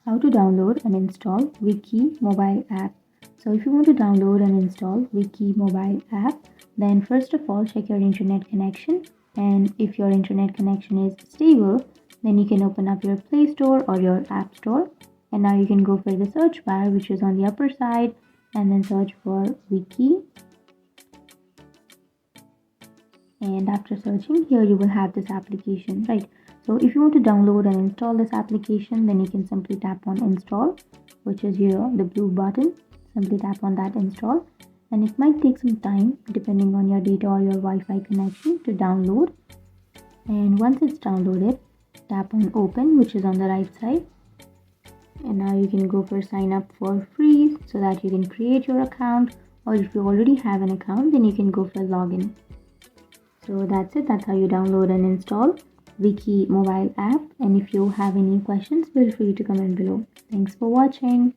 How to download and install Viki mobile app. So if you want to download and install Viki mobile app, then first of all check your internet connection, and if your internet connection is stable, then you can open up your Play Store or your App Store, and now you can go for the search bar which is on the upper side and then search for Viki. And after searching, here you will have this application, right? So if you want to download and install this application, then you can simply tap on install, which is here the blue button. Simply tap on that install, and it might take some time depending on your data or your Wi-Fi connection to download. And once it's downloaded, tap on open, which is on the right side, and now you can go for sign up for free so that you can create your account, or if you already have an account, then you can go for login. So that's it. That's how you download and install Viki mobile app. And if you have any questions, feel free to comment below. Thanks for watching.